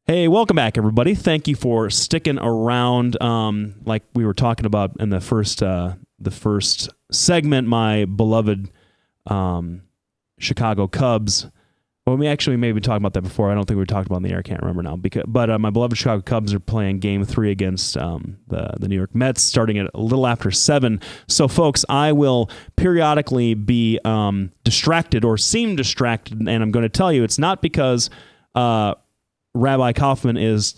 Hey, welcome back, everybody. Thank you for sticking around. Like we were talking about in the first segment, my beloved Chicago Cubs. Well, we maybe talked about that before. I don't think we talked about it on the air. I can't remember now. But my beloved Chicago Cubs are playing Game 3 against the New York Mets, starting at a little after 7. So, folks, I will periodically be distracted or seem distracted, and I'm going to tell you it's not because Rabbi Kaufman is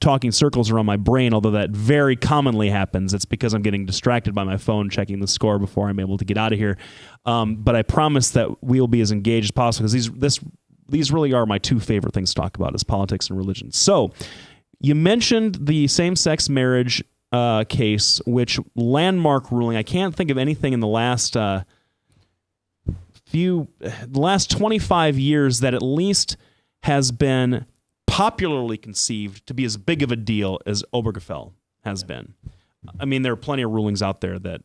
talking circles around my brain, although that very commonly happens. It's because I'm getting distracted by my phone checking the score before I'm able to get out of here. But I promise that we'll be as engaged as possible, because these really are my two favorite things to talk about, is politics and religion. So you mentioned the same-sex marriage case, which landmark ruling. I can't think of anything in the last 25 years that at least has been popularly conceived to be as big of a deal as Obergefell has been. I mean, there are plenty of rulings out there that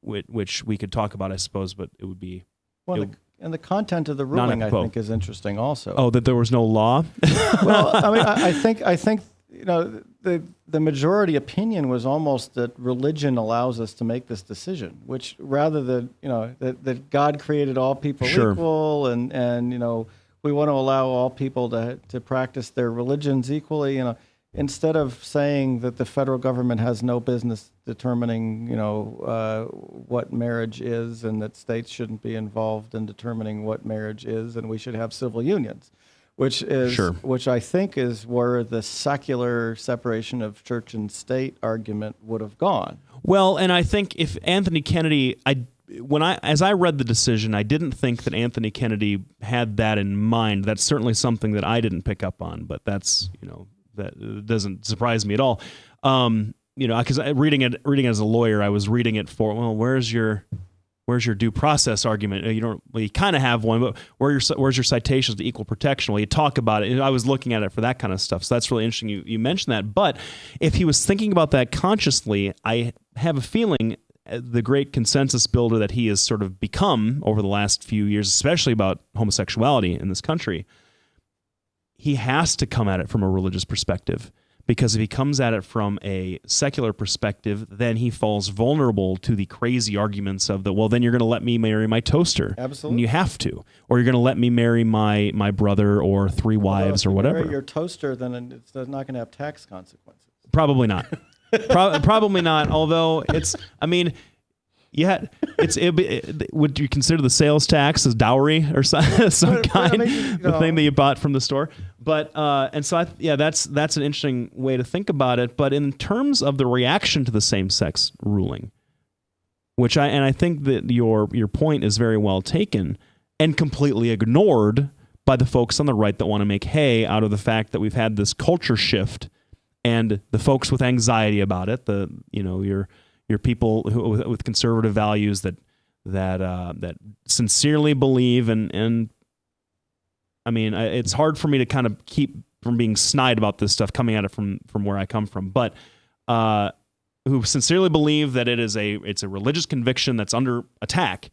which we could talk about, I suppose, but it would be... And the content of the ruling, I think, is interesting also. Oh, that there was no law? Well, I mean, I think the majority opinion was almost that religion allows us to make this decision, which rather than, that God created all people equal and we want to allow all people to practice their religions equally, instead of saying that the federal government has no business determining, what marriage is, and that states shouldn't be involved in determining what marriage is, and we should have civil unions, which I think is where the secular separation of church and state argument would have gone. Well, and I think if Anthony Kennedy, as I read the decision, I didn't think that Anthony Kennedy had that in mind. That's certainly something that I didn't pick up on, but that's, that doesn't surprise me at all. Because reading it as a lawyer, I was reading it for, well, where's your due process argument? You kind of have one, but where's your citations to equal protection? Well, you talk about it. I was looking at it for that kind of stuff. So that's really interesting. You mentioned that, but if he was thinking about that consciously, I have a feeling the great consensus builder that he has sort of become over the last few years, especially about homosexuality in this country, he has to come at it from a religious perspective, because if he comes at it from a secular perspective, then he falls vulnerable to the crazy arguments of then you're going to let me marry my toaster. Absolutely. And you have to. Or you're going to let me marry my brother or 3 wives or whatever. If you marry your toaster, then it's not going to have tax consequences. Probably not. Probably not. Although would you consider the sales tax as dowry or some kind, the thing that you bought from the store? But that's an interesting way to think about it. But in terms of the reaction to the same-sex ruling, which I think that your point is very well taken and completely ignored by the folks on the right that want to make hay out of the fact that we've had this culture shift. And the folks with anxiety about it, your people with conservative values that sincerely believe, and I mean, it's hard for me to kind of keep from being snide about this stuff coming at it from where I come from, but who sincerely believe that it's a religious conviction that's under attack,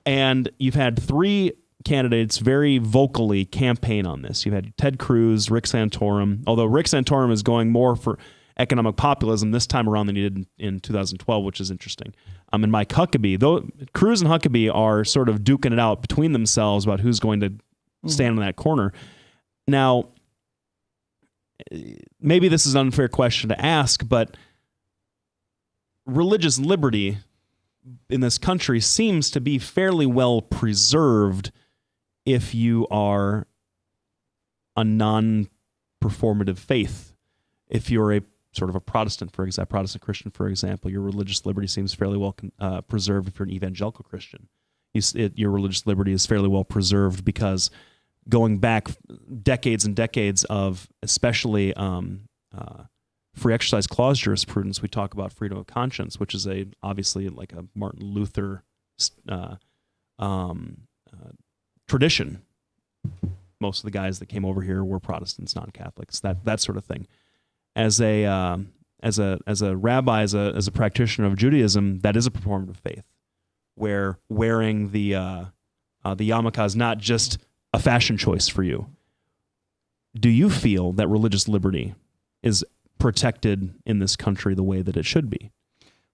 and you've had 3 candidates very vocally campaign on this. You've had Ted Cruz, Rick Santorum, although Rick Santorum is going more for economic populism this time around than he did in 2012, which is interesting. And Mike Huckabee, though Cruz and Huckabee are sort of duking it out between themselves about who's going to stand in that corner. Now, maybe this is an unfair question to ask, but religious liberty in this country seems to be fairly well preserved if you are a non-performative faith. If you're a sort of a Protestant, for example, Protestant Christian, for example, your religious liberty seems fairly well preserved. If you're an evangelical Christian, your religious liberty is fairly well preserved, because going back decades and decades of especially free exercise clause jurisprudence, we talk about freedom of conscience, which is obviously like a Martin Luther tradition. Most of the guys that came over here were Protestants, non-Catholics, that sort of thing. As a rabbi, as a practitioner of Judaism, that is a performative faith, where wearing the yarmulke is not just a fashion choice for you. do you feel that religious liberty is protected in this country the way that it should be?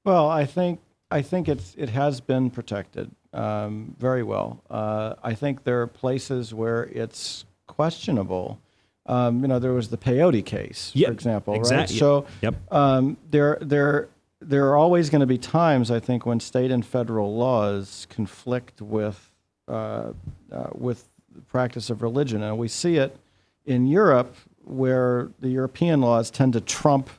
Well, I think it has been protected very well. I think there are places where it's questionable. There was the peyote case, for example, right? So there are always going to be times, I think, when state and federal laws conflict with the practice of religion, and we see it in Europe, where the European laws tend to trump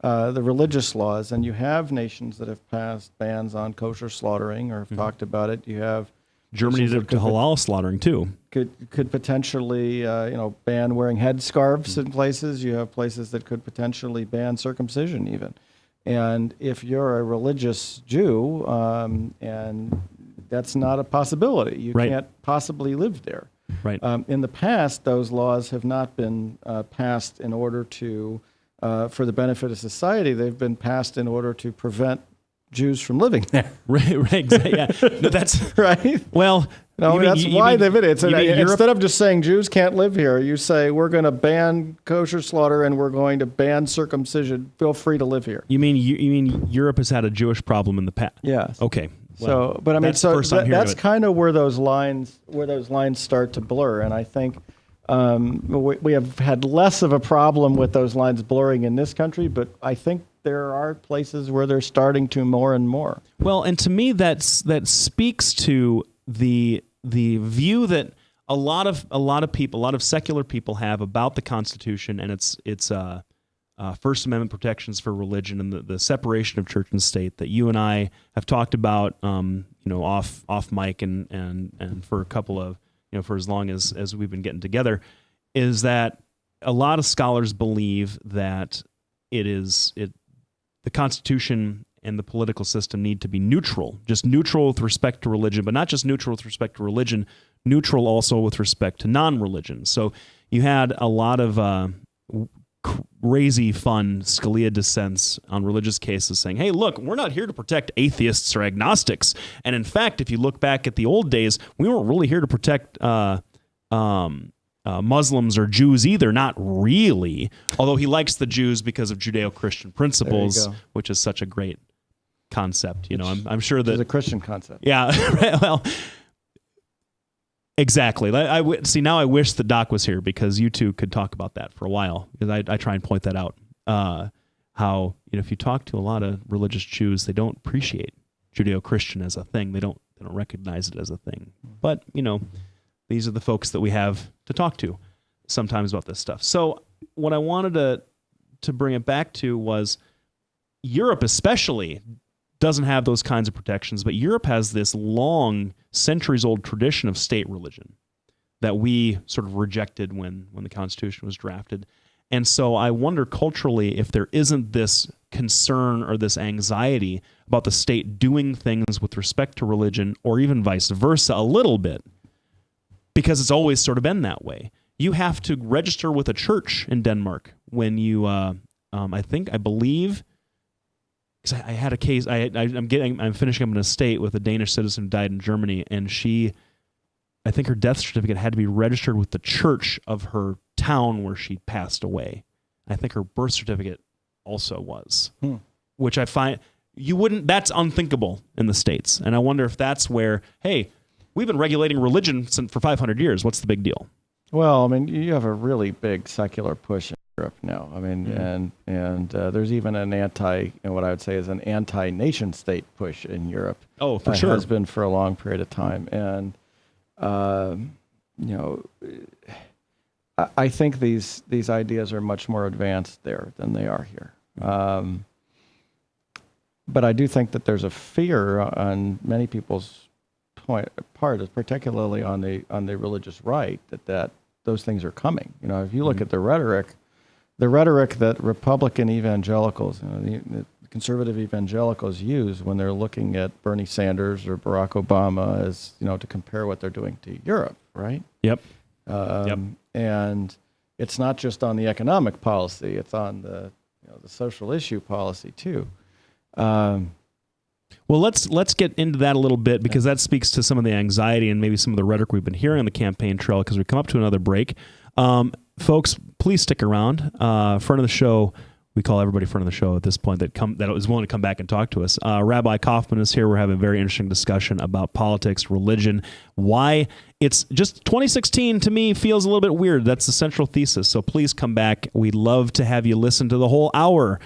the religious laws, and you have nations that have passed bans on kosher slaughtering or have talked about it. You have Germany to halal slaughtering too. Could potentially ban wearing headscarves in places. You have places that could potentially ban circumcision even. And if you're a religious Jew, and that's not a possibility, you can't possibly live there. Right. In the past, those laws have not been passed in order to, for the benefit of society. They've been passed in order to prevent Jews from living there. Right. Yeah. No, that's right. Well, that's why they've been. Instead of just saying Jews can't live here, you say we're going to ban kosher slaughter and we're going to ban circumcision. Feel free to live here. You mean Europe has had a Jewish problem in the past? Yes. Okay. Well, that's kind of where those lines start to blur, and I think we have had less of a problem with those lines blurring in this country, but I think there are places where they're starting to more and more. Well, and to me, that speaks to the view that a lot of people, a lot of secular people have about the Constitution and its First Amendment protections for religion and the separation of church and state that you and I have talked about, off mic and for a couple of, for as long as we've been getting together, is that a lot of scholars believe that the Constitution and the political system need to be neutral, just neutral with respect to religion, but not just neutral with respect to religion, neutral also with respect to non-religion. So you had a lot of crazy fun Scalia dissents on religious cases saying, hey, look, we're not here to protect atheists or agnostics. And in fact, if you look back at the old days, we weren't really here to protect Muslims or Jews either, not really. Although he likes the Jews because of Judeo-Christian principles, which is such a great concept. I'm sure that it's a Christian concept. Yeah, well, exactly. See, now I wish that Doc was here because you two could talk about that for a while. Because I try and point that out. How if you talk to a lot of religious Jews, they don't appreciate Judeo-Christian as a thing. They don't recognize it as a thing. But these are the folks that we have to talk to sometimes about this stuff. So what I wanted to bring it back to was Europe especially doesn't have those kinds of protections, but Europe has this long, centuries-old tradition of state religion that we sort of rejected when the Constitution was drafted. And so I wonder culturally if there isn't this concern or this anxiety about the state doing things with respect to religion, or even vice versa a little bit, because it's always sort of been that way. You have to register with a church in Denmark when you, I believe, because I had a case. I'm finishing up an estate with a Danish citizen who died in Germany, and I think her death certificate had to be registered with the church of her town where she passed away. I think her birth certificate also was, which I find that's unthinkable in the States. And I wonder if that's where, hey, we've been regulating religion for 500 years. What's the big deal? Well, I mean, you have a really big secular push in Europe now. I mean, and there's even an what I would say is an anti-nation state push in Europe. Oh, for sure. Has been for a long period of time. And, I think these ideas are much more advanced there than they are here. But I do think that there's a fear on many people's part, particularly on the religious right, that those things are coming. If you look at the rhetoric that Republican evangelicals, the conservative evangelicals use when they're looking at Bernie Sanders or Barack Obama as, to compare what they're doing to Europe, right? Yep. And it's not just on the economic policy; it's on the social issue policy too. Well, let's get into that a little bit, because that speaks to some of the anxiety and maybe some of the rhetoric we've been hearing on the campaign trail, because we come up to another break. folks, please stick around. Front of the show. We call everybody front of the show at this point that is willing to come back and talk to us. Rabbi Kaufman is here. We're having a very interesting discussion about politics, religion, why it's just 2016 to me feels a little bit weird. That's the central thesis. So please come back. We'd love to have you listen to the whole hour